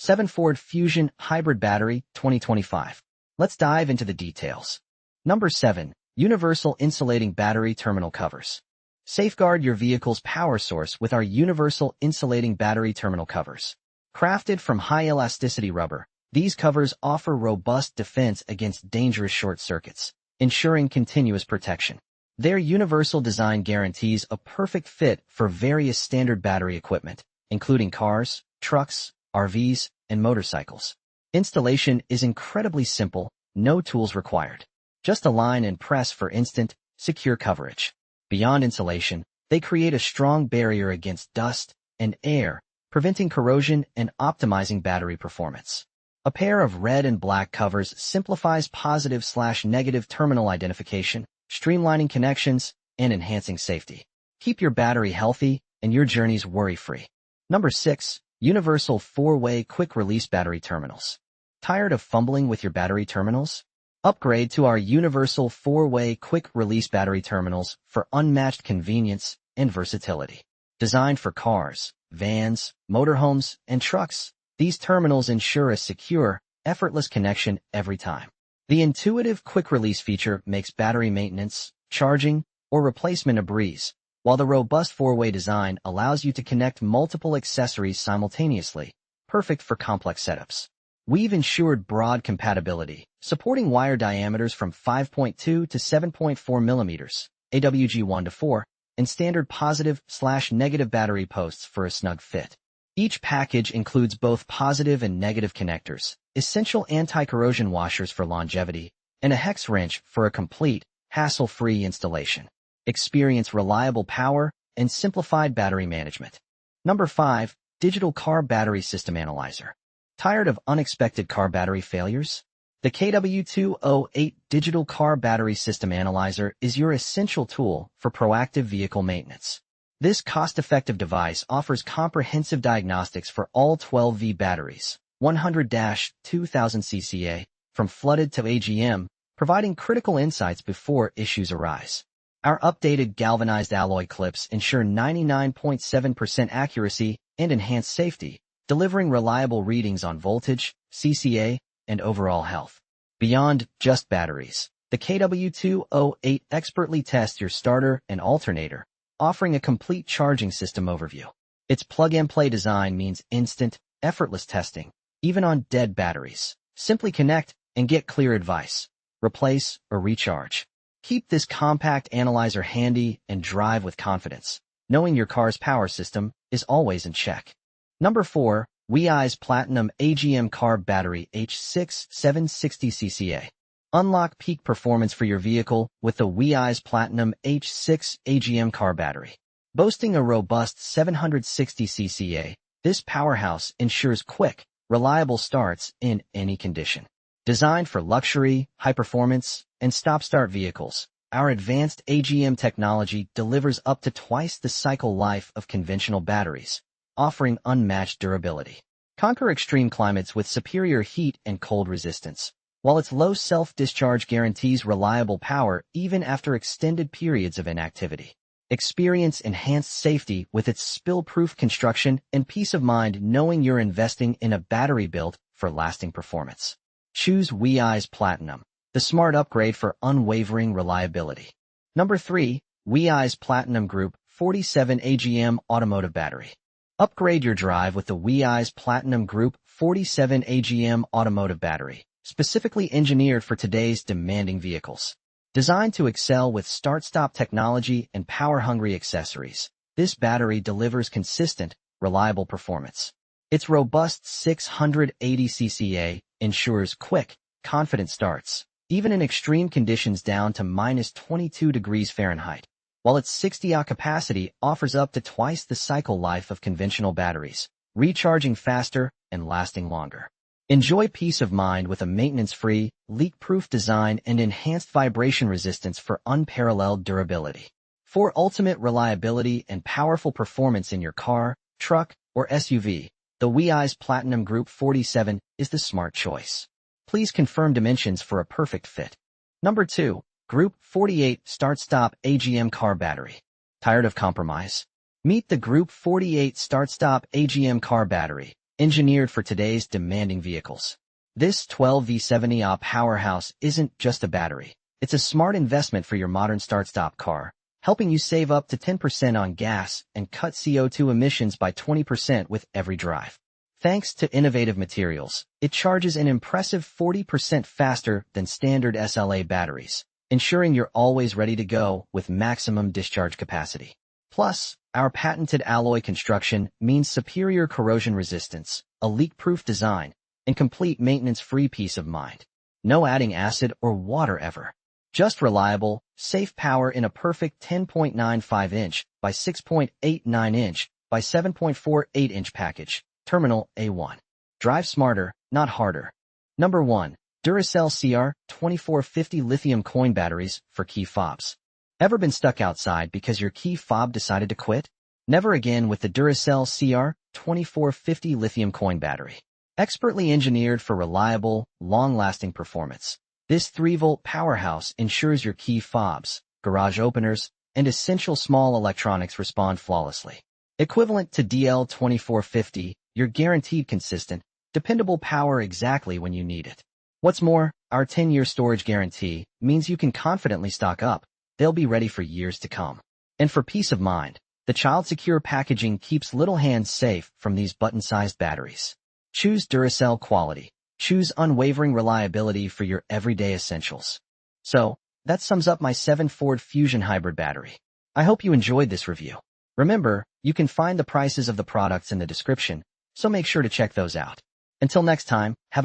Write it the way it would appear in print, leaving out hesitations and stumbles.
7 Ford Fusion Hybrid Battery 2025. Let's dive into the details. Number 7. Universal Insulating Battery Terminal Covers. Safeguard your vehicle's power source with our Universal Insulating Battery Terminal Covers. Crafted from high-elasticity rubber, these covers offer robust defense against dangerous short circuits, ensuring continuous protection. Their universal design guarantees a perfect fit for various standard battery equipment, including cars, trucks, RVs, and motorcycles. Installation is incredibly simple, no tools required. Just align and press for instant, secure coverage. Beyond insulation, they create a strong barrier against dust and air, preventing corrosion and optimizing battery performance. A pair of red and black covers simplifies positive/negative terminal identification, streamlining connections, and enhancing safety. Keep your battery healthy and your journeys worry-free. Number 6. Universal 4-Way Quick-Release Battery Terminals. Tired of fumbling with your battery terminals? Upgrade to our Universal 4-Way Quick-Release Battery Terminals for unmatched convenience and versatility. Designed for cars, vans, motorhomes, and trucks, these terminals ensure a secure, effortless connection every time. The intuitive quick-release feature makes battery maintenance, charging, or replacement a breeze, while the robust 4-way design allows you to connect multiple accessories simultaneously, perfect for complex setups. We've ensured broad compatibility, supporting wire diameters from 5.2 to 7.4 millimeters, AWG 1 to 4, and standard positive/negative battery posts for a snug fit. Each package includes both positive and negative connectors, essential anti-corrosion washers for longevity, and a hex wrench for a complete, hassle-free installation. Experience reliable power and simplified battery management. Number 5. Digital Car Battery System Analyzer. Tired of unexpected car battery failures? The KW208 Digital Car Battery System Analyzer is your essential tool for proactive vehicle maintenance. This cost-effective device offers comprehensive diagnostics for all 12V batteries, 100-2000 cca, from flooded to AGM, providing critical insights before issues arise. Our updated galvanized alloy clips ensure 99.7% accuracy and enhanced safety, delivering reliable readings on voltage, CCA, and overall health. Beyond just batteries, the KW208 expertly tests your starter and alternator, offering a complete charging system overview. Its plug-and-play design means instant, effortless testing, even on dead batteries. Simply connect and get clear advice. Replace or recharge. Keep this compact analyzer handy and drive with confidence, knowing your car's power system is always in check. Number 4. Weize Platinum AGM Car Battery H6 760 cca. Unlock peak performance for your vehicle with the Weize Platinum H6 AGM Car Battery. Boasting a robust 760 cca, this powerhouse ensures quick, reliable starts in any condition. Designed for luxury, high-performance, and stop-start vehicles, our advanced AGM technology delivers up to twice the cycle life of conventional batteries, offering unmatched durability. Conquer extreme climates with superior heat and cold resistance, while its low self-discharge guarantees reliable power even after extended periods of inactivity. Experience enhanced safety with its spill-proof construction and peace of mind knowing you're investing in a battery built for lasting performance. Choose Weize Platinum, the smart upgrade for unwavering reliability. Number 3. Weize Platinum Group 47 AGM Automotive Battery. Upgrade your drive with the Weize Platinum Group 47 AGM Automotive Battery, specifically engineered for today's demanding vehicles. Designed to excel with start-stop technology and power-hungry accessories, this battery delivers consistent, reliable performance. Its robust 680 cca ensures quick, confident starts, even in extreme conditions down to -22 degrees Fahrenheit, while its 60Ah capacity offers up to twice the cycle life of conventional batteries, recharging faster and lasting longer. Enjoy peace of mind with a maintenance-free, leak-proof design and enhanced vibration resistance for unparalleled durability. For ultimate reliability and powerful performance in your car, truck, or SUV, the Weize Platinum Group 47 is the smart choice. Please confirm dimensions for a perfect fit. Number 2. Group 48 Start-Stop AGM Car Battery. Tired of compromise? Meet the Group 48 Start-Stop AGM Car Battery, engineered for today's demanding vehicles. This 12V70Ah powerhouse isn't just a battery. It's a smart investment for your modern start-stop car, helping you save up to 10% on gas and cut CO2 emissions by 20% with every drive. Thanks to innovative materials, it charges an impressive 40% faster than standard SLA batteries, ensuring you're always ready to go with maximum discharge capacity. Plus, our patented alloy construction means superior corrosion resistance, a leak-proof design, and complete maintenance-free peace of mind. No adding acid or water ever. Just reliable, safe power in a perfect 10.95-inch by 6.89-inch by 7.48-inch package. Terminal A1. Drive smarter, not harder. Number 1. Duracell CR2450 Lithium Coin Batteries for Key Fobs. Ever been stuck outside because your key fob decided to quit? Never again with the Duracell CR2450 Lithium Coin Battery. Expertly engineered for reliable, long-lasting performance. This 3-volt powerhouse ensures your key fobs, garage openers, and essential small electronics respond flawlessly. Equivalent to DL2450, you're guaranteed consistent, dependable power exactly when you need it. What's more, our 10-year storage guarantee means you can confidently stock up. They'll be ready for years to come. And for peace of mind, the child-secure packaging keeps little hands safe from these button-sized batteries. Choose Duracell quality. Choose unwavering reliability for your everyday essentials. So, that sums up my 7 Ford Fusion Hybrid battery. I hope you enjoyed this review. Remember, you can find the prices of the products in the description, so make sure to check those out. Until next time, have a